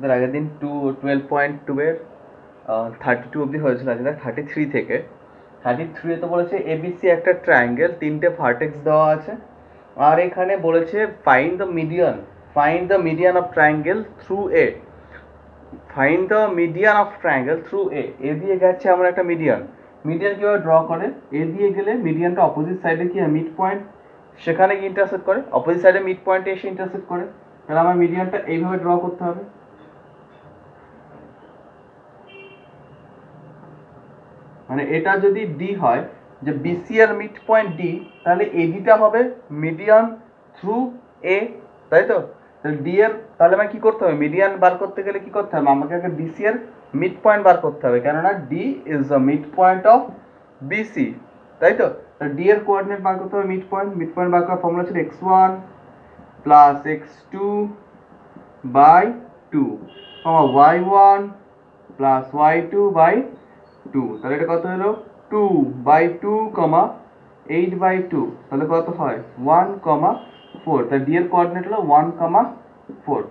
তার আগের দিন 12.2 এর 32 অবধি হয়েছিল, আজকে 33 থেকে 33 তো বলেছে এবিসি একটা ট্রায়াঙ্গেল, তিনটে ভার্টেক্স দেওয়া আছে। আর এখানে বলেছে find the median of triangle through a. Find the median of triangle through a দিয়ে গেছে আমরা একটা মিডিয়ান কিভাবে ড্র করে, এ দিয়ে গেলে মিডিয়ানটা অপোজিট সাইডে কি হয়, মিড পয়েন্ট, সেখানে কি ইন্টারসেক্ট করে, অপোজিট সাইডে মিড পয়েন্টে এসে ইন্টারসেক্ট করে। তাহলে আমার মিডিয়ানটা এইভাবে ড্র করতে হবে। মানে এটা যদি ডি হয়, যে বিসি এর মিড পয়েন্ট ডি, তাহলে এডিটা হবে মিডিয়ান থ্রু এ, তাই তো? তাহলে ডি এর, তাহলে আমাকে কি করতে হবে, মিডিয়ান বার করতে গেলে কি করতে হবে, আমাকে আগে বিসি এর মিড পয়েন্ট বার করতে হবে, কেননা D is the mid point of B C, তাই তো? ডি এর কোঅর্ডিনেট বার করতে হবে, মিড পয়েন্ট বার করার ফর্মুলা ছিল x1 plus x2 by 2, y1 plus y2 by 2, তাহলে এটা কত হলো 2/2, 8/2, তাহলে কত হয় 1,4। তাহলে ডি এর কোঅর্ডিনেট হলো 1,4।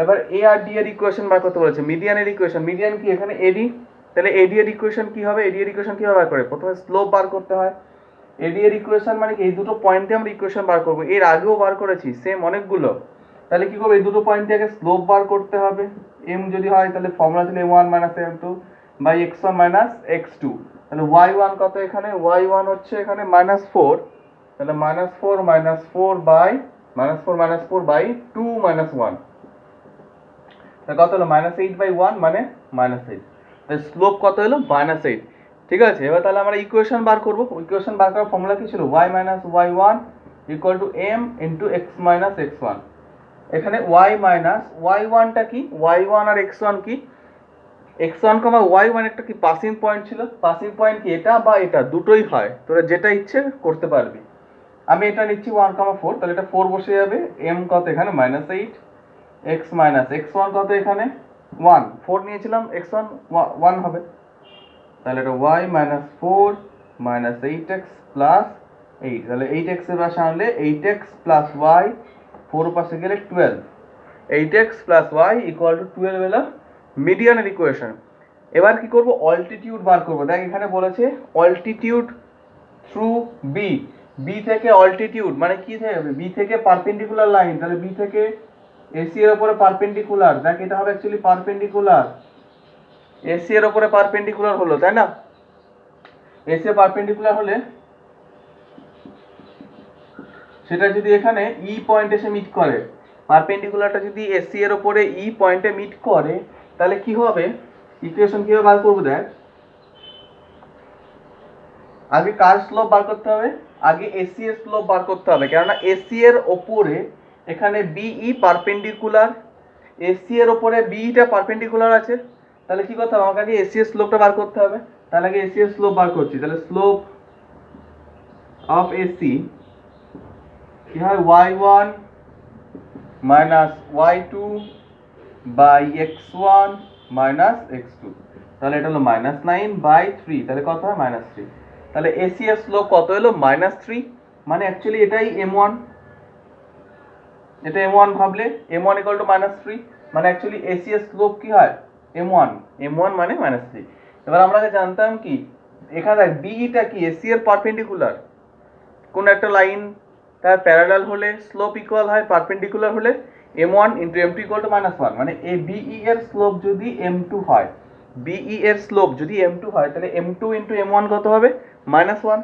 এবার এ আর ডি এর ইকুয়েশন বার করতে বলেছে, মিডিয়ানের ইকুয়েশন। মিডিয়ান কি এখানে এডি, তাহলে এডি এর ইকুয়েশন কি হবে, এডি এর ইকুয়েশন কিভাবে বার করে, প্রথমে স্লোপ বার করতে হয়। এডি এর ইকুয়েশন মানে কি, এই দুটো পয়েন্টে আমরা ইকুয়েশন বার করব, এর আগেও বার করেছি সেম অনেকগুলো। তাহলে কি করবো, এই দুটো পয়েন্টে আগে স্লোপ বার করতে হবে। এম যদি হয় তাহলে ফর্মুলা ছিল m1 - m2 by x1 - x2। তাহলে y1 কত, এখানে y1 হচ্ছে এখানে -4, তাহলে -4 2 -1, তাহলে কত হলো -8/1 মানে -8। তাহলে স্লোপ কত হলো -8। ঠিক আছে, এবার তাহলে আমরা ইকুয়েশন বার করব। ইকুয়েশন বার করার ফর্মুলা কি ছিল, y - y1 = m × x - x1। এখানে y - টা কি, y1 আর x1 কি, x1, y1 একটা কি পাসিং পয়েন্ট ছিল। পাসিং পয়েন্ট কি, এটা বা এটা দুটোই হয়, তোরা যেটা ইচ্ছে করতে পারবি। আমি এটা নিচ্ছি 1,4, তাহলে এটা 4 বসে যাবে। m কত এখানে -8, x - x1 কত এখানে 1, 4 নিয়েছিলাম, x1 1 হবে। তাহলে এটা y - 4 - 8x + 8, তাহলে 8x এর পাশে আনলে 8x + y, 4 পাশে গেলে 12, 8x + y = 12 হলো মিডিয়ানের ইকুয়েশন। এবার কি করব, অল্টিটিউড বার করব। দেখ এখানে বলেছে অল্টিটিউড থ্রু বি, বি থেকে অল্টিটিউড মানে কি হবে, বি থেকে পারপেন্ডিকুলার লাইন, তাহলে বি থেকে এসি এর উপরে পারপেন্ডিকুলার। দেখ এটা হবে অ্যাকচুয়ালি পারপেন্ডিকুলার, এসি এর উপরে পারপেন্ডিকুলার হলো, তাই না? এসি এর পারপেন্ডিকুলার হলে সেটা যদি এখানে ই পয়েন্ট এসে মিট করে, পারপেন্ডিকুলারটা যদি এসি এর উপরে ই পয়েন্টে মিট করে, তাহলে কি হবে, ইকুয়েশন কিভাবে বার করব, দেখ আগে কার স্লোপ বার করতে হবে, আগে এসি এর স্লোপ বার করতে হবে, কেননা এসি এর ওপরে এখানে বিই পারপেন্ডিকুলার, এসি এর ওপরে বিইটা পারপেন্ডিকুলার আছে। তাহলে কি করতে হবে, আমাকে আগে এসি এর স্লোপটা বার করতে হবে। তাহলে আগে এসি এর স্লোপ বার করছি, তাহলে স্লোপ অফ এসি কি হয়, y1 - y2 by x1 - x2, তাহলে এটা হলো -9/3, তাহলে কত হয় -3। তাহলে এসি এর স্লোপ কত হলো -3, মানে অ্যাকচুয়ালি এটাই m1, এটা m1 ভাবলে m1 = -3, মানে অ্যাকচুয়ালি এসি এর স্লোপ কি হয় m1 মানে -3। এবার আমরা জানতাম কি, এখানে দেখ বিইটা কি এসি এর পারপেন্ডিকুলার, কোন একটা লাইন তার প্যারালাল হলে স্লোপ ইকুয়াল হয় পারপেন্ডিকুলার হলে m1 × m2 = -1, মানে এই বিই এর স্লোপ যদি m2 হয়, বিই এর স্লোপ যদি m2 হয়, তাহলে m2 × m1 কত হবে -1,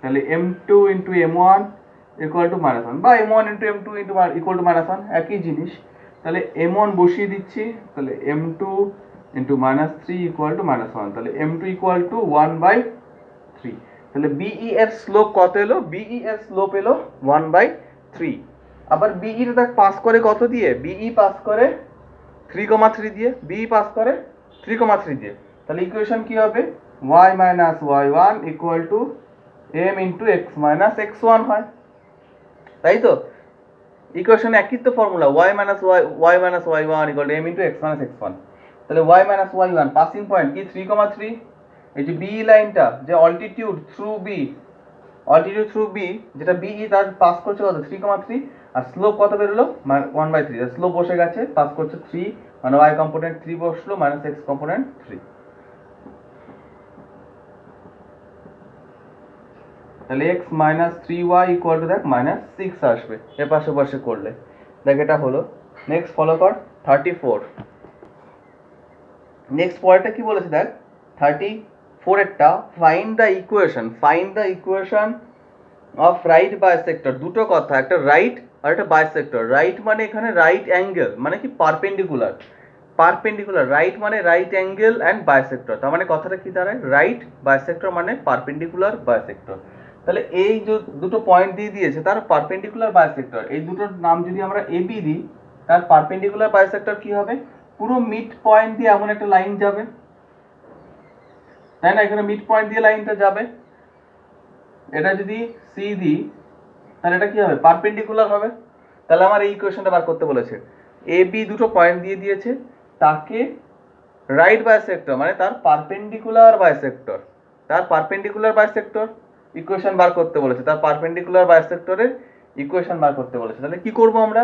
তাহলে m2 × m1 = -1 বা m1 × m2 = -1, একই জিনিস। তাহলে m1 বসিয়ে দিচ্ছি, তাহলে m2 × -3 = -1, তাহলে m2 = 1/3। তাহলে বিই এর স্লোপ কত এলো, বিই এর স্লোপ এলো 1/3। আবার বিই টা পাস করে কত দিয়ে, বিই পাস করে 3,3 দিয়ে, বিই পাস করে 3,3 দিয়ে। তাহলে ইকুয়েশন কি হবে, y - y1 = m × x - x1 হয়, তাই তো? ইকুয়েশন একই তো formula, y - y1 = m × x - x1। তাহলে y - y1 পাসিং পয়েন্ট কি 3,3, এই যে বি লাইনটা যে অল্টিটিউড থ্রু বি, যেটা বিই তার পাস করছে কত 3,3, আর স্লোপ কত বেরোলো 1/3, স্লোপ বসে গেছে, পাস করছে মানে y কম্পোনেন্ট 3 বসলো মাইনাস x কম্পোনেন্ট 3। তাহলে x minus 3y equal to দেখ মাইনাস 6 আসবে এর পাশে পাশে করলে। দেখ এটা হলো। নেক্সট ফলো কর 34। নেক্সট পরেরটা কি বলেছে দেখ 34 এরটা find the equation of right bisector. দুটো কথা, একটা রাইট আর একটা বাইসেক্টর। রাইট মানে এখানে রাইট অ্যাঙ্গেল মানে কি পারপেন্ডিকুলার, রাইট মানে রাইট অ্যাঙ্গেল অ্যান্ড বাইসেক্টর। তার মানে কথাটা কি দাঁড়ায়, রাইট বাইসেক্টর মানে পারপেন্ডিকুলার বাইসেক্টর। তাহলে এই যে দুটো পয়েন্ট দিয়ে দিয়েছে তার পারপেন্ডিকুলার বাইসেক্টর, এই দুটোর নাম যদি আমরা এবি দিই তার পারপেন্ডিকুলার বাইসেক্টর কি হবে, পুরো মিড পয়েন্ট দিয়ে এমন একটা লাইন যাবে, তাই না? এখানে মিড পয়েন্ট দিয়ে লাইনটা যাবে। এটা যদি সি দিই তাহলে এটা কি হবে, পারপেন্ডিকুলার হবে। তাহলে আমার এই ইকুয়েশনটা বার করতে বলেছে। এ বি দুটো পয়েন্ট দিয়ে দিয়েছে, তাকে রাইট বাইসেক্টর মানে তার পারপেন্ডিকুলার বাইসেক্টর ইকুয়েশন বার করতে বলেছে, তার পারপেন্ডিকুলার বাইসেক্টরের ইকুয়েশন বার করতে বলেছে। তাহলে কি করব আমরা,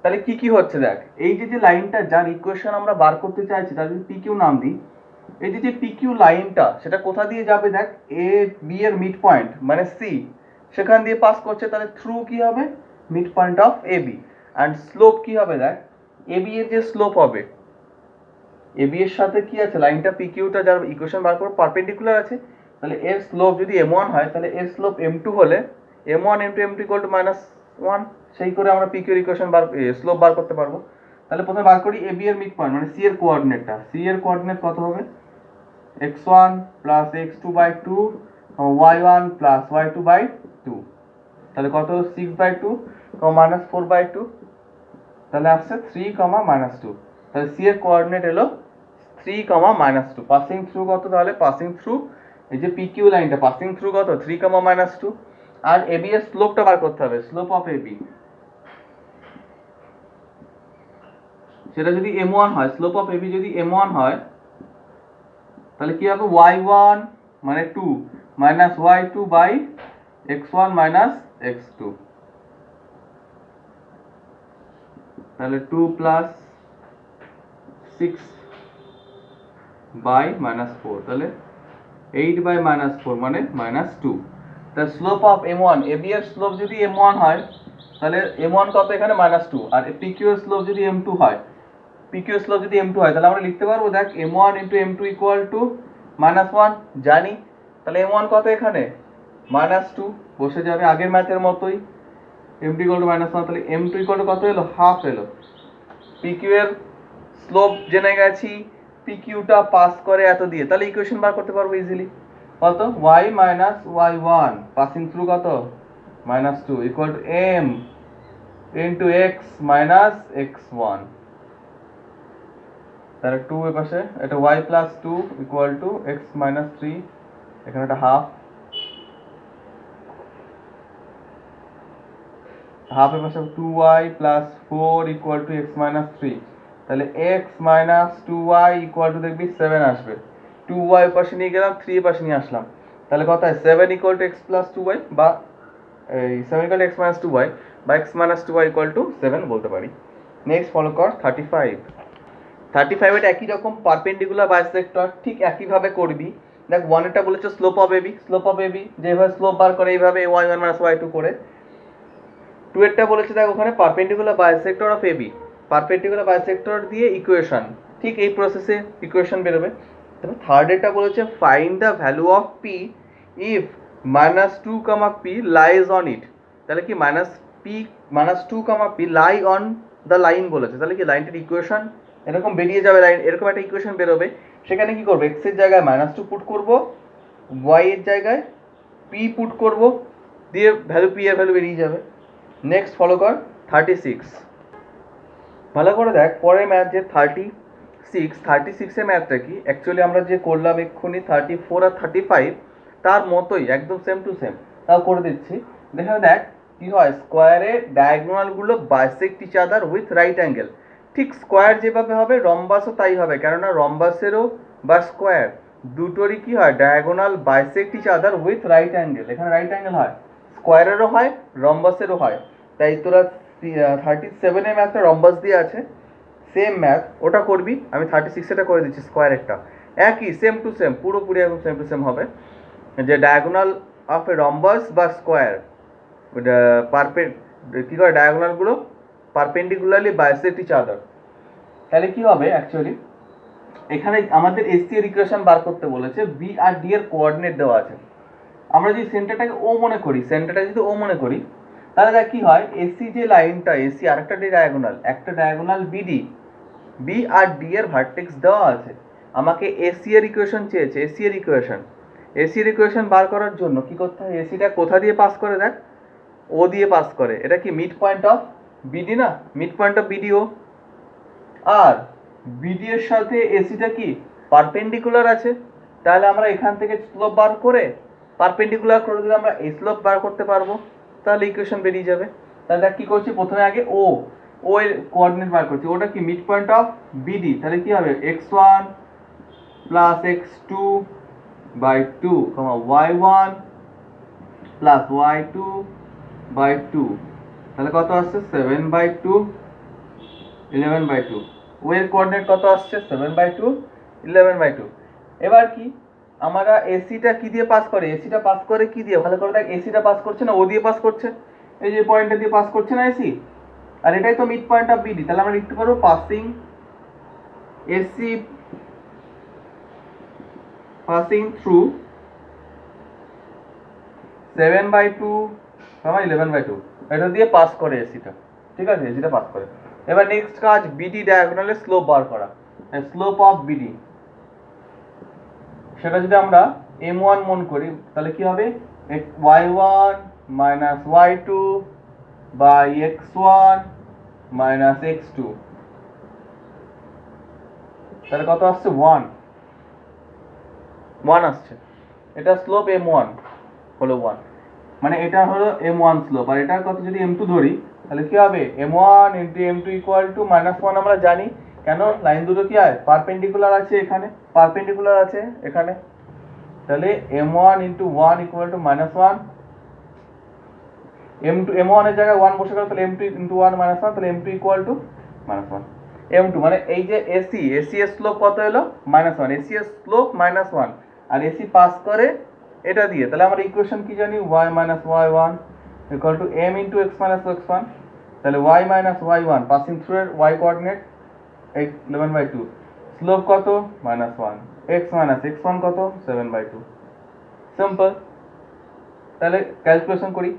তাহলে কি কি হচ্ছে দেখ, এই যে লাইনটা যার ইকুয়েশন আমরা বার করতে চাইছি তার যদি পিকিউ নাম দিই, এই যে পিকিউ লাইনটা সেটা কোথা দিয়ে যাবে দেখ, এ বি এর মিড পয়েন্ট মানে সি, সেখান দিয়ে পাস করছে। তাহলে থ্রু কি হবে, mid point of A B. And slope কি হবে দেখ, এ বি এর যে স্লোপ হবে, এ বি এর সাথে কি আছে, লাইনটা পিকিউটা যার ইকুয়েশন বার করব পারপেন্ডিকুলার আছে, তাহলে এর স্লোপ যদি m1 হয় তাহলে এর স্লোপ m2 হলে m1 * m2 -1, সেই করে আমরা পিকিউর ইকুয়েশন স্লোপ বার করতে পারবো। তাহলে প্রথমে বার করি এ বি এর মিড পয়েন্ট মানে সি এর কোঅর্ডিনেটটা। সি এর কোঅর্ডিনেট কত হবে, x1 + x2/2 y1 + y2/2। তাহলে কত হলো 6/2 -4/2, তাহলে আসছে 3, -2। তাহলে সি এর কোঅর্ডিনেট এলো 3, -2। পাসিং থ্রু কত, তাহলে পাসিং থ্রু এই যে পিকিউ লাইনটা পাসিং থ্রু কত 3, -2। আর এবি এর স্লোপটা বার করতে হবে, স্লোপ অফ এবি সেটা যদি m1 হয়, স্লোপ অফ এবি যদি m1 হয় তাহলে কি হবে, y1 মানে 2 -y2/x1 - x2, তাহলে 2 + 6/-4, তাহলে 8/-4 মানে -2। তাহলে স্লোপ অফ m1, ab এর স্লোপ যদি m1 হয় তাহলে m1 কত এখানে -2, আর pq এর স্লোপ যদি m2 হয়, তাহলে আমরা লিখতে পারবো দেখ m1 * m2 = -1 জানি। তাহলে m1 কত এখানে -2 বসে যাবে আগের ম্যাথের মতোই, m2 = -1, তাহলে m2 কত এলো, হাফ এলো। pq এর স্লোপ জেনে গেছি, পিকিউটা পাস করে এত দিয়ে, তাহলে ইকুয়েশন বার করতে পারবো ইজিলি। কত, y - y1 পাসিং থ্রু কত -2 = m * x - x1, তাহলে 2 এর পাশে এটা y + 2 = x - 3, এখানে একটা হাফ এর পাশে 2y + 4 = x - 3, তাহলে x - 2y = দেখবি 7 আসবে। 2y পাশে নিয়ে গেলাম, 3 এর পাশে নিয়ে আসলাম, তাহলে কত হয় 7 = x + 2y বা এই 7 = x - 2y বা x - 2y = 7 বলতে পারি। নেক্সট ফলো কর 35। 35 এটা একই রকম পারপেন্ডিকুলার বাইসেক্টর, ঠিক একই ভাবে করবি। দেখ 1 এটা বলেছে স্লোপ অফ এবি, যেভাবে স্লোপ বার করে এইভাবে y1 - y2 করে। 2 এরটা বলেছে দেখ ওখানে perpendicular bisector of A B, perpendicular bisector দিয়ে ইকুয়েশন, ঠিক এই প্রসেসে ইকুয়েশন বেরোবে। তারপর থার্ড এরটা বলেছে find the value of P if -2, p lies on it. তাহলে কি -2, p lie on the line বলেছে, তাহলে কি লাইনটার ইকুয়েশন এরকম বেরিয়ে যাবে, লাইন এরকম একটা ইকুয়েশন বেরোবে। সেখানে কি করবো, x এর জায়গায় -2 পুট করব, y এর জায়গায় p পুট করব, দিয়ে ভ্যালু p এর ভ্যালু বেরিয়ে যাবে। নেক্সট ফলো কর 36। ভালো করে দেখ পরের ম্যাথ যে 36 এর ম্যাথটা কি, অ্যাকচুয়ালি আমরা যে করলাম এক্ষুনি 34 আর 35 তার মতোই একদম সেম টু সেম, তাও করে দিচ্ছি। দেখে দেখ কি হয়, স্কোয়ারে ডায়াগোনালগুলো bisect each other with right angle. ঠিক স্কোয়ার যেভাবে হবে রম্বাসও তাই হবে, কেননা রম্বাসেরও বা স্কোয়ার দুটোরই কি হয়, diagonal bisect each other with right angle. এখানে রাইট অ্যাঙ্গেল হয়, স্কোয়ারেরও হয় রম্বাসেরও হয়। তাই তোরা 37 এর ম্যাথটা রম্বাস দিয়ে আছে, সেম ম্যাথ ওটা করবি, আমি 36 করে দিচ্ছি স্কোয়ারেরটা, একই সেম টু সেম, পুরোপুরি একদম সেম টু সেম হবে, যে ডায়াগোনাল অফ এ রম্বাস বা স্কোয়ার কী করে ডায়াগোনালগুলো পারপেন্ডিকুলারলি বাইসেক্ট ইচ আদার। তাহলে কি হবে অ্যাকচুয়ালি, এখানে আমাদের এসি এর ইকুয়েশন বার করতে বলেছে, বি আর ডি এর কোঅর্ডিনেট দেওয়া আছে। আমরা যদি সেন্টারটাকে ও মনে করি, সেন্টারটা যদি ও মনে করি, তাহলে দেখ কি হয়, এসি যে লাইনটা, এসি আরেকটা ডায়াগোনাল, একটা ডায়াগোনাল বিডি, বি আর ডি এর ভার্টেক্স দেওয়া আছে, আমাকে এসি এর ইকুয়েশন চেয়েছে, এসি এর ইকুয়েশন। এসি এর ইকুয়েশন বার করার জন্য কি করতে হয়, এসিটা কোথা দিয়ে পাস করে দেখ, ও দিয়ে পাস করে, এটা কি মিড পয়েন্ট অফ বিডি না, মিড পয়েন্ট অফ বিডিও, আর বিডি এর সাথে এসিটা কি পারপেন্ডিকুলার আছে, তাহলে আমরা এখান থেকে স্লোপ বার করে পারপেন্ডিকুলার করে দিলে আমরা এই স্লোপ বার করতে পারবো, তাহলে ইকুয়েশন বেরিয়ে যাবে। তাহলে দেখ কি করছি, প্রথমে আগে ও ও এর কোঅর্ডিনেট বার করছি, ওটা কি মিড পয়েন্ট অফ বিডি, তাহলে কি হবে x1 plus x2 by 2 y1 plus y2 by 2, তাহলে কত আসছে 7/2 11/2, ও এর কোঅর্ডিনেট কত আসছে 7/2 11/2। এবার কি আমরা এসিটা কি দিয়ে পাস করে, এসিটা পাস করে কি দিয়ে, ভালো করে দেখ, এসিটা পাস করছে না ও দিয়ে পাস করছে, এই যে পয়েন্টটা দিয়ে পাস করছে না এসি, আর এটাই তো মিড পয়েন্ট অফ বিডি, তাহলে আমরা লিখতে পারবো পাসিং এসি পাসিং থ্রু 7/2 11/2, এটা দিয়ে পাস করে এসিটা, ঠিক আছে, এসিটা পাস করে। এবার নেক্সট কাজ, বিডি ডায়াগোনালে স্লোপ বার করা, স্লোপ অফ বিডি, সেটা যদি আমরা m1 মন করি, তাহলে কি হবে, y1 minus y2 by x1 minus x2, তাহলে কত আসছে 1 আসছে, এটা স্লোপ m1 হলো 1, মানে এটা হলো m1 স্লোপ, আর এটার কত যদি m2 ধরি, তাহলে কি হবে m1 into m2 equal to -1, আমরা জানি কেন, লাইন দুটো কি হয় পারপেন্ডিকুলার আছে, এখানে পারপেন্ডিকুলার আছে এখানে, তাহলে m1 into 1 equal to -1, m2 m1 এর জায়গায় 1 বসে গেল, তাহলে m2 ইন্টু 1 -1, তাহলে m2 ইকুয়াল টু -1, m2 মানে এই যে এসি এর স্লোপ কত এলো -1, এসি এর স্লোপ -1, আর এসি পাস করে এটা দিয়ে, তাহলে আমরা ইকুয়েশন কি জানি, y minus y1 equal to m into x minus x1, তাহলে y minus y1 passing through এর y কোঅর্ডিনেট 11/2, স্লোপ কত -1, x মাইনাস x1 কত 7/2, সিম্পল। তাহলে ক্যালকুলেশন করি,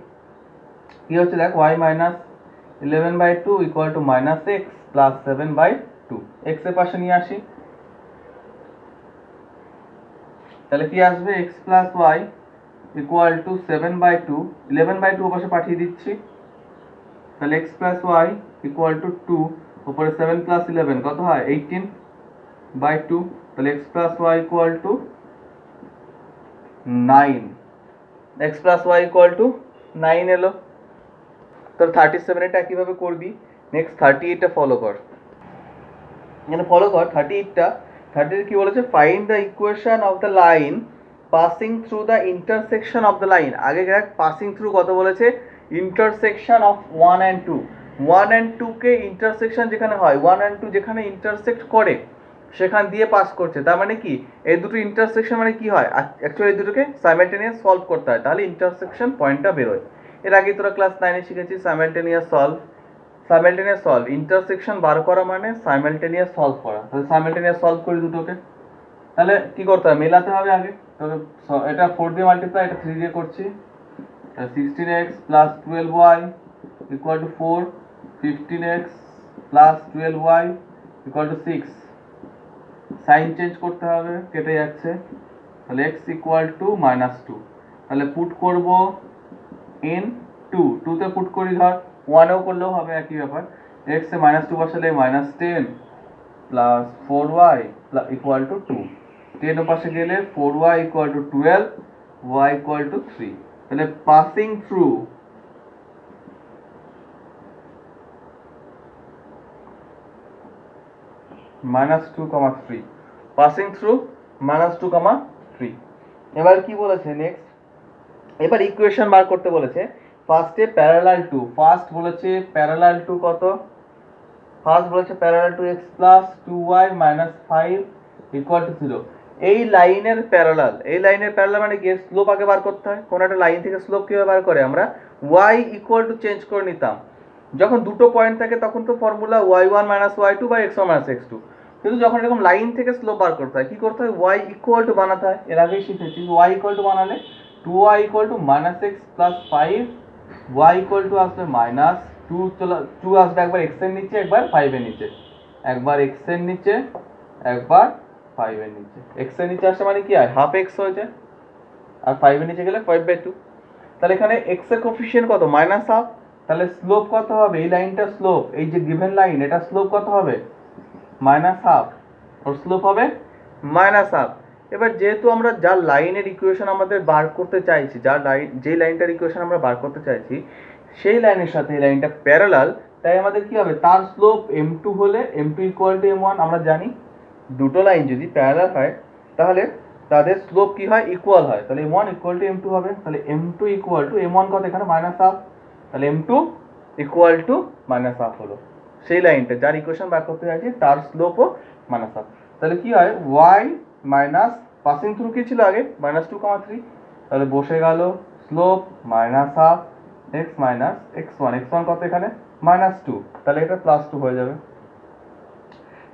কি হচ্ছে দেখ, y minus 11/2 equal to -x plus 7/2, x এর পাশে নিয়ে আসি, তাহলে কি আসবে, x plus y equal two 7/2, 11/2 ওপাশে পাঠিয়ে দিচ্ছি, তাহলে x plus y equal to 2, উপরে 7 প্লাস 11 কত হয় 18/2, তাহলে x plus y equal two 9, x plus y equal two 9 এলো। তোর 37 এটা কিভাবে করবি, নেক্সট 38টা ফলো কর, এখানে ফলো কর 38টা, 38 কি বলেছে, find the equation of the line passing through the intersection of the line, আগে দেখ পাসিং থ্রু কত বলেছে, intersection of 1 and 2, 1 and 2 K intersection যেখানে হয়, 1 and 2 যেখানে ইন্টারসেক্ট করে সেখান দিয়ে পাস করছে, তার মানে কি এই দুটো ইন্টারসেকশন মানে কি হয়, অ্যাকচুয়ালি এই দুটোকে সাইমালটেনিয়াস সলভ করতে হয়, তাহলে ইন্টারসেকশন পয়েন্টটা বেরোয়। এর আগে তোরা ক্লাস 9-এ শিখেছিস সাইমালটেনিয়াস সলভ, ইন্টারসেকশন বার করা মানে সাইমালটেনিয়াস সলভ করা, তাহলে সাইমালটেনিয়াস সলভ করি দুটোকে, তাহলে কি করতে হবে, মেলাতে হবে আগে, তাহলে এটা 4 দিয়ে মাল্টিপ্লাই, এটা 3 দিয়ে করছি, 16x plus 12y equal to 4, 15x plus 12y equal to 6, sign change করতে হবে, কেটে যাচ্ছে, তাহলে x ইকুয়াল টু -2, তাহলে পুট করব in 2, 2 তে পুট করি, ধর 1 এও করলেও হবে একই ব্যাপার, x এ -2 বসালে -10 প্লাস 4y ইকুয়াল টু 2, 10 এর পাশে গেলে 4y equal to 12, y equal to 3, তাহলে পাসিং থ্রু -2, 3, পাসিং থ্রু -2, 3। এবার কি বলেছে নেক্সট, এবার ইকুয়েশন বার করতে বলেছে, ফার্স্টে প্যারালাল টু, ফার্স্ট বলেছে প্যারালাল টু কত ফার্স্ট বলেছে parallel to x plus 2y minus 5 equal to 0। এই লাইনের প্যারালাল মানে কি স্লোপ আগে বার করতে হয়। কোন একটা লাইন থেকে স্লোপ কিভাবে বার করে, আমরা y ইকুয়াল টু চেঞ্জ করে নিতাম। যখন দুটো পয়েন্ট থাকে তখন তো ফর্মুলা y1 মাইনাস y2 বা x1 মাইনাস x2, কিন্তু যখন এরকম লাইন থেকে স্লোপ বার করতে হয় কি করতে হয়, y ইকুয়াল টু বানাতে হয়। এর আগেই শিখেছি y ইকুয়াল টু বানালে 2y equal to minus x plus 5, y equal two আসবে মাইনাস 2 আসবে একবার x এর নিচে একবার 5 এর নিচে, একবার x এর নিচে একবার 5 এর নিচে। x এর নিচে আসছে মানে কি হয়, হাফ x হয়ে যায়, আর 5 এর নিচে গেলে 5/2। তাহলে এখানে x এর কোফিশিয়েন্ট কত, মাইনাস হাফ। তাহলে স্লোপ কত হবে, এই লাইনটা স্লোপ, এই যে গিভেন লাইন এটা স্লোপ কত হবে, মাইনাস হাফ, ওর স্লোপ হবে মাইনাস হাফ। এবার যেহেতু আমরা যার লাইনের ইকুয়েশন আমাদের বার করতে চাইছি, যে লাইনটার ইকুয়েশন আমরা বার করতে চাইছি সেই লাইনের সাথে এই লাইনটা প্যারালাল, তাই আমাদের কি হবে, তার স্লোপ m2 হলে m2 ইকুয়াল টু m1। আমরা জানি দুটো লাইন যদি প্যারালাল হয় তাহলে তাদের স্লোপ কি হয়, ইকুয়াল হয়। তাহলে m1 ইকুয়াল টু m2 হবে। তাহলে m2 ইকুয়াল টু m1 কত, এখানে মাইনাস হাফ, তাহলে m2 equal to minus half হলো সেই লাইনটা যার ইকুয়েশন বার করতে চাইছি তার স্লোপও মাইনাস হাফ। তাহলে কি হয়, y মাইনাস পাসিং থ্রু কি ছিল আগে, -2, 3, তাহলে বসে গেল slope minus half x minus x1 কত এখানে -2, তাহলে এটা +2 হয়ে যাবে।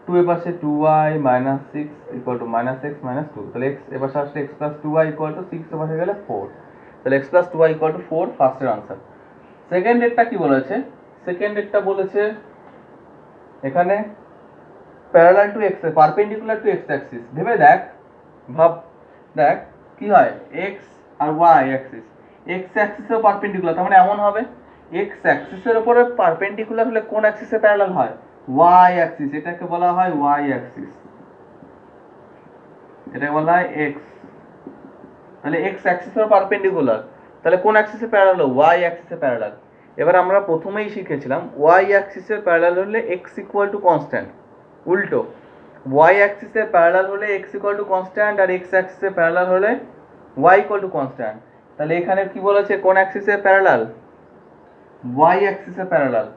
2 এর পাশে 2y minus 6 equal to minus x minus 2, তাহলে x এবার আসলে x plus 2y equal to 6 এর পাশে গেলে 4, তাহলে x plus 2y equal to 4 ফার্স্টের আনসার। সেকেন্ড এরটা কি বলেছে, সেকেন্ড এরটা বলেছে এখানে parallel to x, perpendicular to x Axis. ভেবে দেখ, দেখ কি হয়, x আর y অ্যাক্সিস, x অ্যাক্সিসের পারপেন্ডিকুলার, তার মানে এমন হবে x অ্যাক্সিসের উপরে পারপেন্ডিকুলার হলে কোন অ্যাক্সিসে প্যারালাল হয়, y অ্যাক্সিস, এটাকে বলা হয় y অ্যাক্সিস, এটাকে বলা হয় x। তাহলে x অ্যাক্সিসের পারপেন্ডিকুলার, তাহলে কোন অ্যাক্সিসে প্যারালাল, y অ্যাক্সিসে প্যারালাল। এবার আমরা প্রথমেই শিখেছিলাম y অ্যাক্সিসের প্যারালাল হলে x ইকুয়াল টু কনস্ট্যান্ট, উল্টো y অ্যাক্সিসের প্যারালাল হলে x ইকুয়াল টু কনস্ট্যান্ট, আর x অ্যাক্সিসের প্যারালাল হলে y ইকুয়াল টু কনস্ট্যান্ট। তাহলে এখানে কি বলেছে, কোন অ্যাক্সিসের প্যারালাল, y অ্যাক্সিসের প্যারালাল,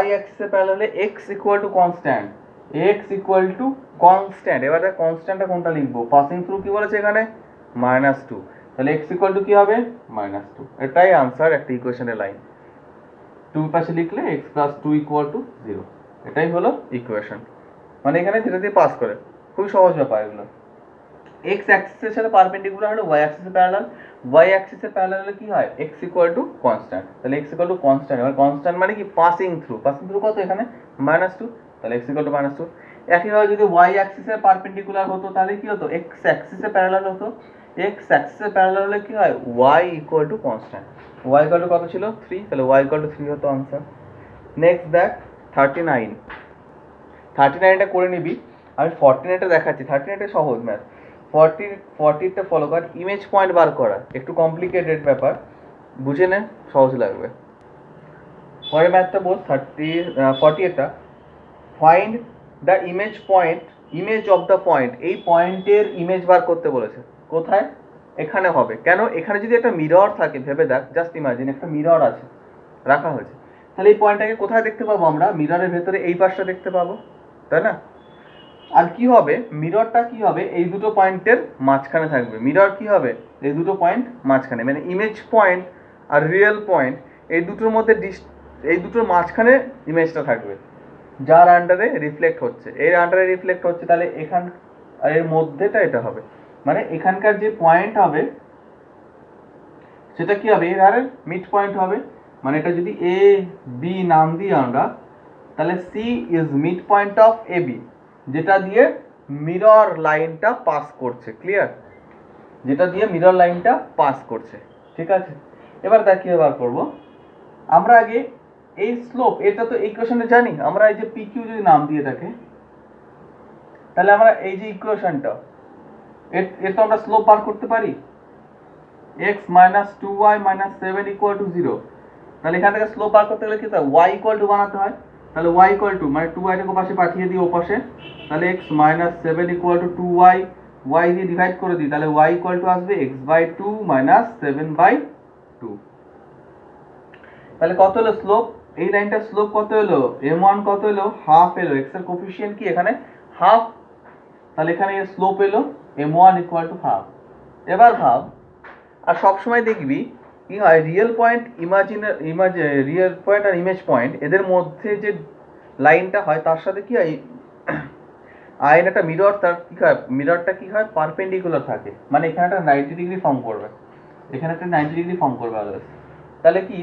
y অ্যাক্সিসের প্যারালাল হলে x equal to constant, x equal to constant. এবার দেখ কনস্ট্যান্টটা কোনটা লিখবো, পাসিং থ্রু কি বলেছে এখানে -2, তাহলে x ইকুয়াল টু কি হবে -2। এটাই আনসার একটা ইকুয়েশনের লাইন, 2 পাশে লিখলে x প্লাস 2 ইকুয়াল টু 0, এটাই হলো ইকুয়েশন। মানে এখানে যেটা দিয়ে পাস করে, খুবই সহজ ব্যাপার এগুলো। x অ্যাক্সিসের সাথে পারপেন্ডিকুলার হলে y অ্যাক্সিসের প্যারালাল, y অ্যাক্সিসের প্যারালাল হলে কি হয়, x ইকুয়াল টু কনস্ট্যান্ট, তাহলে x ইকুয়াল টু কনস্ট্যান্ট। এবার কনস্ট্যান্ট মানে কি, পাসিং থ্রু কত এখানে -2, তাহলে x ইকুয়াল টু -2। একইভাবে যদি y অ্যাক্সিসের পারপেন্ডিকুলার হতো তাহলে কি হতো, x অ্যাক্সিসের প্যারালাল হতো, x অ্যাক্সিসের প্যারালাল হলে কি হয়, y equal to constant, y equal two কত ছিল 3, তাহলে y ইকুয়াল টু 3 হতো আনসার। নেক্সট দেখ 39টা করে নিবি, আমি 49টা দেখাচ্ছি। 39টা সহজ ম্যাথ, 40টা ফলো কর। ইমেজ পয়েন্ট বার করা একটু কমপ্লিকেটেড ব্যাপার, বুঝে নে, সহজ লাগবে। পরের ম্যাথটা বল, 48টা, find the image point, image of the point, এই পয়েন্টের ইমেজ বার করতে বলেছে। কোথায়, এখানে হবে। কেন, এখানে যদি একটা মিরর থাকে, ভেবে দেখ, জাস্ট ইমাজিন একটা মিরর আছে, রাখা হয়েছে, তাহলে এই পয়েন্টটাকে কোথায় দেখতে পাবো আমরা, মিররের ভেতরে এই পাশটা দেখতে পাবো, তাই না? আর কি হবে, মিররটা কি হবে, এই দুটো পয়েন্টের মাঝখানে থাকবে। মিরর কি হবে, এই দুটো পয়েন্ট মাঝখানে, মানে ইমেজ পয়েন্ট আর রিয়েল পয়েন্ট এই দুটোর মধ্যে এই দুটোর মাঝখানে ইমেজটা থাকবে, যার আন্ডারে রিফ্লেক্ট হচ্ছে, এর আন্ডারে রিফ্লেক্ট হচ্ছে। তাহলে এখান আর এর মধ্যেটা এটা হবে, মানে এখানকার যে পয়েন্ট হবে সেটা কি হবে, এর আর মিড পয়েন্ট হবে। মানে এটা যদি এ বি নাম দিই আমরা, তাহলে C is mid point of A B, যেটা দিয়ে মিরর লাইনটা পাস করছে। ক্লিয়ার, যেটা দিয়ে মিরর লাইনটা পাস করছে, ঠিক আছে। এবার দেখ কি বার করবো আমরা। আগে এই স্লোপ, এটা তো ইকুয়েশনে জানি আমরা, এই যে পি কিউ যদি নাম দিয়ে থাকে, তাহলে আমরা এই যে ইকুয়েশনটা, এর তো আমরা স্লোপ বার করতে পারি, x minus 2y minus 7 equal to 0। তাহলে এখান থেকে স্লোপ বার করতে গেলে কি হয়, y ইকুয়াল টু বানাতে হয়। তাহলে y ইকুয়াল টু মানে 2y টাকে পাশে পাঠিয়ে দিই ওপাশে, তাহলে x minus 7 equal two 2y, y দিয়ে ডিভাইড করে দিই, তাহলে y ইকুয়াল টু আসবে x বাই 2 মাইনাস 7 বাই 2। তাহলে কত হলো স্লোপ, এই লাইনটার স্লোপ কত এলো, m1 কত এলো, হাফ এলো। x এর কোফিশিয়েন্ট কি এখানে হাফ, তাহলে এখানে এর স্লোপ এলো m1 ইকুয়াল টু হাফ। এবার ভাব, আর সবসময় দেখবি কি হয়, রিয়েল পয়েন্ট রিয়েল পয়েন্ট আর ইমেজ পয়েন্ট এদের মধ্যে যে লাইনটা হয় তার সাথে কি হয়, আয়ন একটা মিরর, তার কি হয় মিররটা কি হয় পারপেন্ডিকুলার থাকে, মানে এখানে একটা 90 ডিগ্রি ফর্ম করবে, এখানে একটা 90 ডিগ্রি ফর্ম করবে আদার্স। তাহলে কি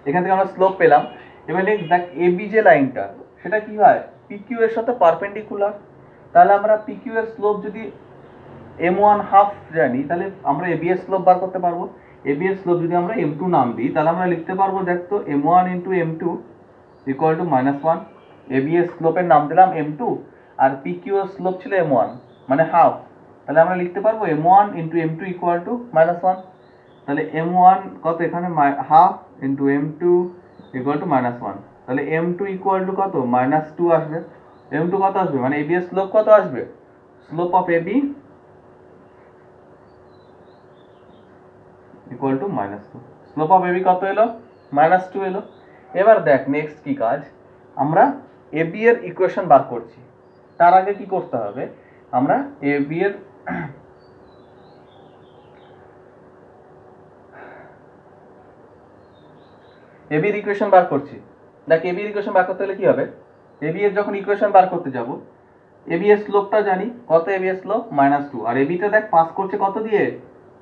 এখান থেকে আমরা স্লোপ পেলাম। এবার নেক্সট দেখ এবি যে লাইনটা সেটা কি হয় পিকিউ এর সাথে পারপেন্ডিকুলার, তাহলে আমরা পিকিউ এর স্লোপ যদি m1 হাফ জানি, তাহলে আমরা এবি এর স্লোপ বার করতে পারবো। এবি এর স্লোপ যদি আমরা m2 নাম দিই, তাহলে আমরা লিখতে পারবো দেখ তো m1 into m2 equal to -1। AB এর স্লোপের নাম দিলাম m2, আর পিকিউ এর স্লোপ ছিল m1 মানে হাফ, তাহলে আমরা লিখতে পারবো m1 into m2 equal to -1। তাহলে m1 কত এখানে half into m2 equal to -1, তাহলে m2 ইকুয়াল টু কত -2 আসবে। m2 কত আসবে, মানে এবি এর স্লোপ কত আসবে, slope of A B equal to -2। Slope of A B কত এলো, -2 এলো। এবার দেখ নেক্সট কি কাজ, আমরা এবি এর ইকুয়েশন বার করছি। তার আগে কি করতে হবে, আমরা এবি এর এবি এর ইকুয়েশন বার করছি। দেখ এবি এর ইকুয়েশন বার করতে হলে কি হবে, এবি এর যখন ইকুয়েশন বার করতে যাব, এবি এর স্লোপটা জানি কত, এবি এর স্লোপ -2, আর এবিটা দেখ পাস করছে কত দিয়ে,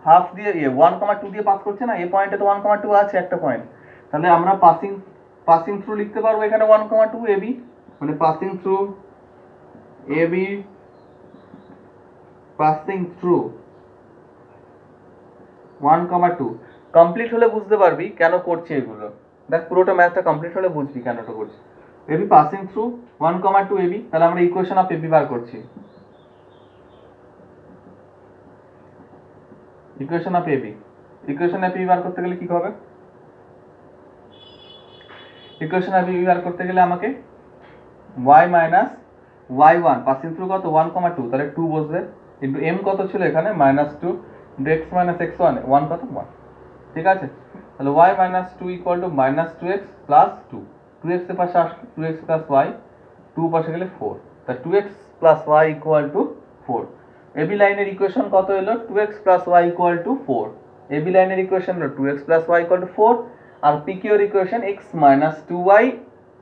হাফ দিয়ে, 1,2 দিয়ে পাস করছে না, এ পয়েন্টে তো 1,2 আছে একটা পয়েন্ট, তাহলে আমরা পাসিং থ্রু লিখতে পারবো এখানে 1,2 এবি, মানে passing through A B, passing through 1,2। Complete হলে বুঝতে পারবি কেন করছি এগুলো, দেখ পুরোটা ম্যাথটা কমপ্লিট হলে বুঝবি কেনটা করছি। এবি পাসিং থ্রু 1,2 এবি, তাহলে আমরা ইকুয়েশন অফ এবি বার করছি। Equation of AB, equation of AB বার করতে গেলে কি হবে, ইকুয়েশন অফ এবি বার করতে গেলে আমাকে y minus y1 passing through কত 1,2, তাহলে 2 বসবে, কিন্তু m কত ছিল এখানে -2 ইন্টু x মাইনাস x1, 1 কত 1, ঠিক আছে। তাহলে y minus 2 equal to -2x plus 2, 2x এর পাশে আসলে 2x প্লাস y, 2 পাশে গেলে 4, তা 2x plus y equal to 4। AB লাইনের ইকুয়েশন কত এলো, 2x plus y equal to 4। AB লাইনের ইকুয়েশন হলো 2x plus y equal to 4, আর পিকিউ এর equation x minus 2y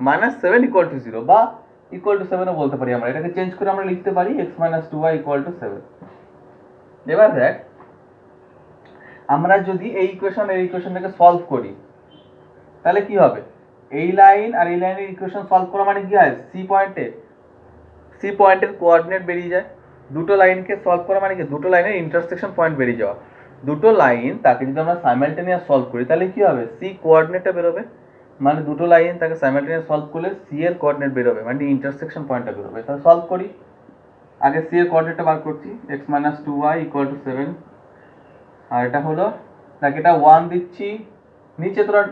minus 7 equal to 0, বা ইকুয়াল টু 7 ও বলতে পারি আমরা, এটাকে চেঞ্জ করে আমরা লিখতে পারি x minus 2y equal to 7। এবার দেখ আমরা যদি এই ইকুয়েশনটাকে সলভ করি তাহলে কি হবে, এই লাইন আর এই লাইনের ইকুয়েশন সলভ করা মানে কি হয়, সি পয়েন্টের কোঅর্ডিনেট বেরিয়ে যায়। দুটো লাইনকে সলভ করা মানে কি, দুটো লাইনের ইন্টারসেকশন পয়েন্ট বেরিয়ে যাওয়া। দুটো লাইন তাকে যদি আমরা সাইমালটেনিয়াস সলভ করি তাহলে কি হবে, সি কোঅর্ডিনেটটা বেরোবে, মানে দুটো লাইন তাকে সাইমালটেনিয়াস সলভ করলে সি এর কোঅর্ডিনেট বেরোবে, মানে ইন্টারসেকশন পয়েন্টটা বেরোবে। তাহলে সলভ করি, আগে সি এর কোঅর্ডিনেটটা বার করছি, x minus 2y equal to 7, আর এটা হলো দেখ এটা 1 দিচ্ছি নিচে, তোরা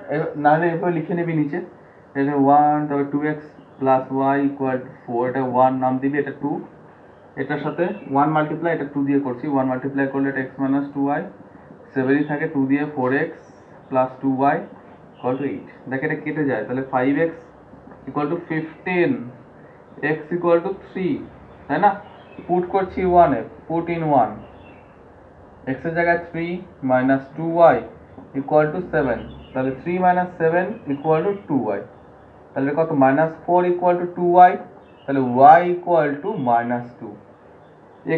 নাহলে এভাবে লিখে নিবি নিচে, এটা 1, তারপর 2x plus y equal to 4, এটা 1 নাম দিবি, এটা 2, এটার সাথে 1 মাল্টিপ্লাই, এটা 2 দিয়ে করছি, 1 মাল্টিপ্লাই করলে এটা x মাইনাস 2y, 7ই থাকে 2 দিয়ে 4x plus 2y equal to 8। দেখ এটা কেটে যায়, তাহলে 5x equal to 15, x equal to 3, তাই না, পুট করছি 1 এ, পুট ইন 1, x এর জায়গায় 3 মাইনাস 2y ইকুয়াল টু 7, তাহলে 3 মাইনাস 7 ইকুয়াল টু 2y, তাহলে কত -4 ইকুয়াল টু 2y, তাহলে y equal to -2,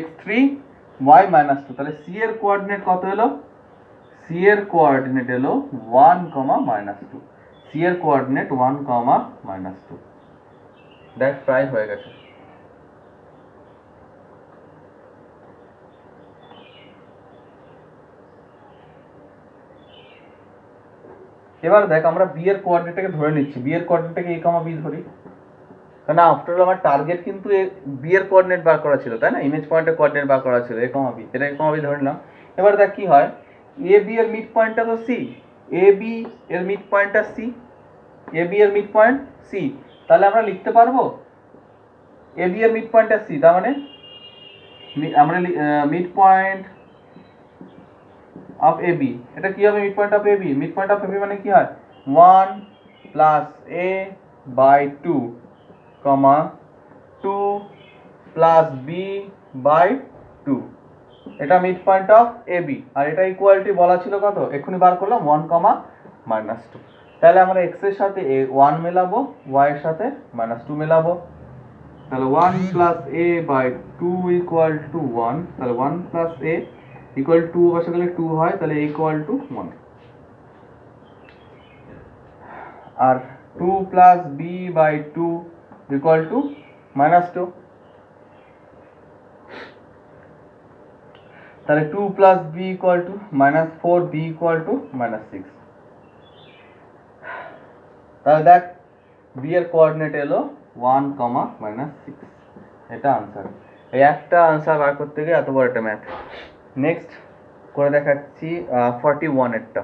x3 y -2, তাহলে c এর কোঅর্ডিনেট কত এলো, c এর কোঅর্ডিনেট এলো 1, -2, c এর কোঅর্ডিনেট 1, -2। দেখ প্রায় হয়ে গেছে। এবার দেখ আমরা বি এর কোঅর্ডিনেটটাকে ধরে নিচ্ছি, বি এর কোঅর্ডিনেটটাকে a, b ধরি, কারণ আফটার অল আমার টার্গেট কিন্তু বি এর কোঅর্ডিনেট বার করা ছিল, তাই না, ইমেজ পয়েন্টের কোঅর্ডিনেট বার করা ছিল a, b, এটা a, b ধরে নিলাম। এবার দেখ কি হয়, এ বি এর মিড পয়েন্টটা তো সি, এ বি এর মিড পয়েন্টটা সি, এ বি এর মিড পয়েন্ট সি, তাহলে আমরা লিখতে পারবো এ বি এর মিড পয়েন্টটা সি, তার মানে আমরা mid point of A B, এটা কি হবে mid point of A B, mid point of A B মানে কি হয় 1, plus A by two comma two plus B by two, এটা mid point of A B, আর এটা ইকুয়ালিটি বলা ছিল কত, এক্ষুনি বার করলাম 1 কমা মাইনাস টু। তাহলে আমরা এক্স এর সাথে 1 মেলাবো, ওয়াই এর সাথে মাইনাস টু মেলাবো, তাহলে 1 plus A by two equal to 1, তাহলে 1 প্লাস এ ইকুয়াল টু বসে গেলে 2 হয়, তাহলে এ ইকুয়াল টু 1, আর 2 plus B by two equal to minus two, তাহলে 2 plus B equal to minus 4, B equal to minus 6। তাহলে দেখ বি এর কোঅর্ডিনেট এলো 1 কমা মাইনাস 6, এটা আনসার। এই একটা আনসার বার করতে গিয়ে এত বড় একটা ম্যাথ। নেক্সট করে দেখাচ্ছি 41 এরটা।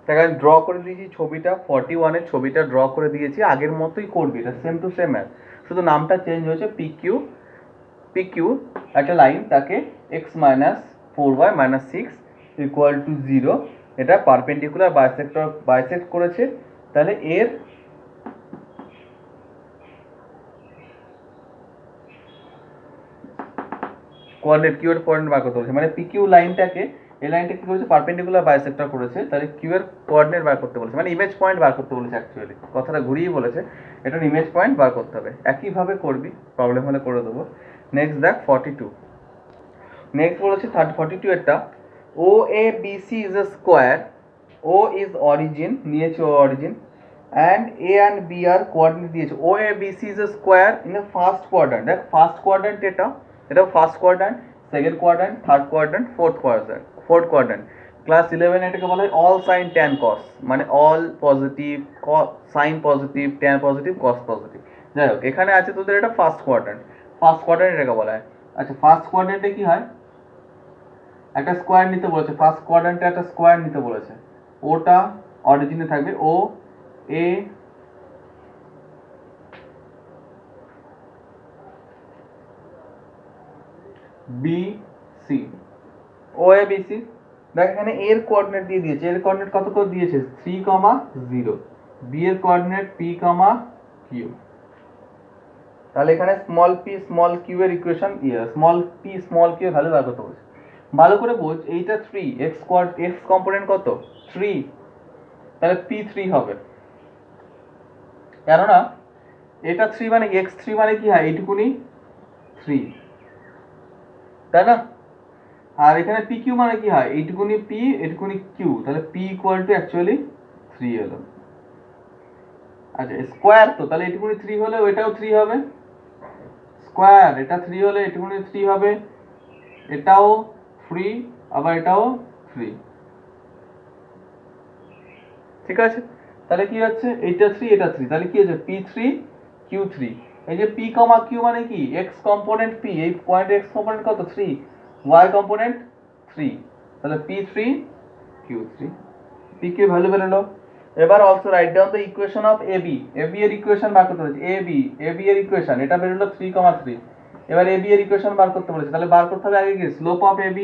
তাহলে ড্র করে দিয়েছি ছবিটা, 41 এর ছবিটা ড্র করে দিয়েছি, আগের মতোই করবি, এটা সেম টু সেম ম্যাথ, শুধু নামটা চেঞ্জ হয়েছে। পিকিউ একটা লাইন, তাকে x minus 4y minus 6 equal to 0, এটা পারপেন্ডিকুলার বাইসেক্ট করেছে। তাহলে এর কোঅর্ডিনেট, কিউ এর কোঅর্ডিনেট বার করতে বলেছে, মানে পিকিউ লাইনটাকে, এই লাইনটা কি করেছে, পারপেন্ডিকুলার বাইসেক্টর করেছে, তাহলে কিউ এর কোঅর্ডিনেট বার করতে বলেছে, মানে ইমেজ পয়েন্ট বার করতে বলেছে, অ্যাকচুয়ালি কথাটা ঘুরিয়ে বলেছে, এটার ইমেজ পয়েন্ট বার করতে হবে। একইভাবে করবি, প্রবলেম হলে করে দেবো। নেক্সট দেখ 42, নেক্সট বলেছে 42 এরটা, O A B C is a square, O is origin, নিয়েছে O origin, and A and B আর কোঅর্ডিনেট দিয়েছে, O A B C is a square in the first quadrant. দেখ ফার্স্ট কোয়াড্রান্ট এটা first quadrant, second quadrant, third quadrant, fourth quadrant. Class 11 এটাকে বলা হয় all sine tan cos, মানে all positive, sine positive, tan positive, cos positive. যাই হোক, এখানে আছে তোদের এটা ফার্স্ট কোয়াড্রান্ট এটাকে বলা হয়। আচ্ছা, ফার্স্ট কোয়াড্রান্টে কি হয়, একটা স্কোয়ার নিতে বলেছে, ফার্স্ট কোয়াড্রান্টে একটা স্কোয়ার নিতে বলেছে, ওটা অরিজিনে থাকবে, ও A B C, O A B C. দেখ এখানে এর কোঅর্ডিনেট দিয়ে দিয়েছে, এর কোঅর্ডিনেট কত করে দিয়েছে 3, 0, বি এর কোঅর্ডিনেট p, q। তাহলে এখানে স্মল p স্মল q এর equation, small p small q এর ভ্যালু বার করতে বলেছে। ভালো করে বোঝ, এইটা 3, x কম্পোনেন্ট কত 3, তাহলে p3 হবে, কেননা এটা 3 মানে x3 মানে কি হয়, এইটুকুনি 3, তাই না? আর এখানে pq মানে কি হয়, এইটুকুনি p এইটুকুনি q, তাহলে p ইকুয়াল টু অ্যাকচুয়ালি 3 এলো। আচ্ছা স্কোয়ার তো, তাহলে এইটুকুনি 3 হলে ওইটাও 3 হবে, স্কোয়ার এটা 3 হলে এইটুকুনি 3 হবে, এটাও 3, আবার এটাও 3, ঠিক আছে? তাহলে কি হচ্ছে, এইটা 3 এটা 3, তাহলে কি হচ্ছে p3 q3। এই যে p, q মানে কি, x কম্পোনেন্ট p, এই পয়েন্ট x কম্পোনেন্ট কত 3, y কম্পোনেন্ট 3, তাহলে p3 q3, p q value বেরোলো। এবার also write down the equation of ab, ab এর ইকুয়েশন বার করতে বলেছে, ab এর ইকুয়েশন, এটা বেরোলো 3, 3। এবার ab এর ইকুয়েশন বার করতে বলেছে, তাহলে বার করতে হবে আগে কি, স্লোপ অফ ab,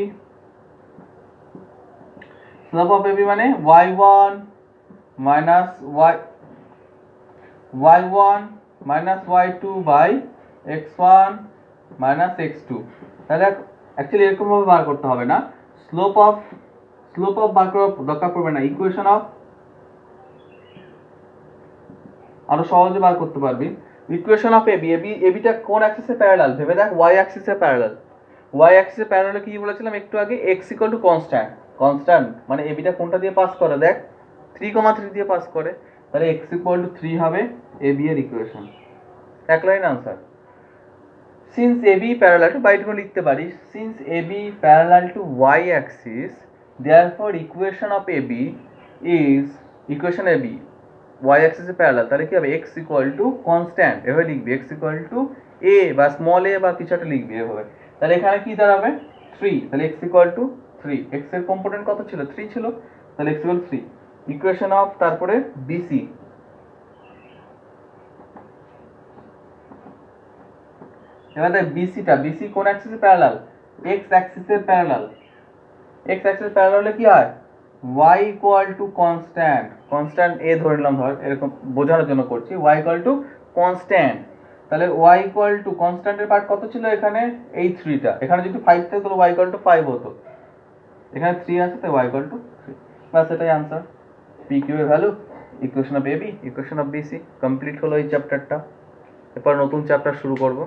মানে y1 minus y1 minus y2 by x1 minus x2। তাহলে অ্যাকচুয়ালি এরকম ভাবে বার করতে হবে না, স্লোপ অফ বার করার দরকার পড়বে না, ইকুয়েশন অফ আরো সহজে বার করতে পারবি। ইকুয়েশন অফ এবিটা কোন অ্যাক্সিসে প্যারালাল, ভেবে দেখ, y অ্যাক্সিসে প্যারালাল। y অ্যাক্সিসে প্যারালালে কি বলেছিলাম একটু আগে, x ইকুয়াল টু কনস্ট্যান্ট, মানে এবিটা কোনটা দিয়ে পাস করে, দেখ 3, 3 দিয়ে পাস করে, তাহলে x ইকুয়াল টু 3 হবে এবি এর ইকুয়েশন, এক line answer. Since AB parallel to, বাইট করে লিখতে পারিস, since AB parallel to y axis, therefore equation of AB is, equation AB y অ্যাক্সিসে প্যারালাল, তাহলে কি হবে, x ইকুয়াল টু কনস্ট্যান্ট, এভাবে লিখবি, x ইকুয়াল টু a বা স্মল a বা কিছু একটা লিখবি এভাবে। তাহলে এখানে কি দাঁড়াবে 3, তাহলে x ইকুয়াল টু 3, x এর কম্পোনেন্ট কত ছিল 3 ছিল, তাহলে x ইকুয়াল 3, ইকুয়েশন অফ তারপরে bc, এবার দেখ বিসি কোন অ্যাক্সিসে প্যারালাল, x অ্যাক্সিসের প্যারালাল, x অ্যাক্সিসের প্যারালাল হলে কি হয়, y ইকুয়াল টু কনস্ট্যান্ট এ ধরে নিলাম, ধর এরকম বোঝানোর জন্য করছি, y ইকুয়াল টু কনস্ট্যান্ট। তাহলে y ইকুয়াল টু কনস্ট্যান্টের পার্ট কত ছিল এখানে, এই 3টা, এখানে যদি 5 থাকে তাহলে y ইকুয়াল টু 5 হতো, এখানে 3 আছে তাই y ইকুয়াল টু 3, বাস এটাই আনসার। পি কিউ এর value, equation of AB, equation of B C, complete হলো এই চ্যাপ্টারটা। এরপর নতুন চ্যাপ্টার শুরু করব।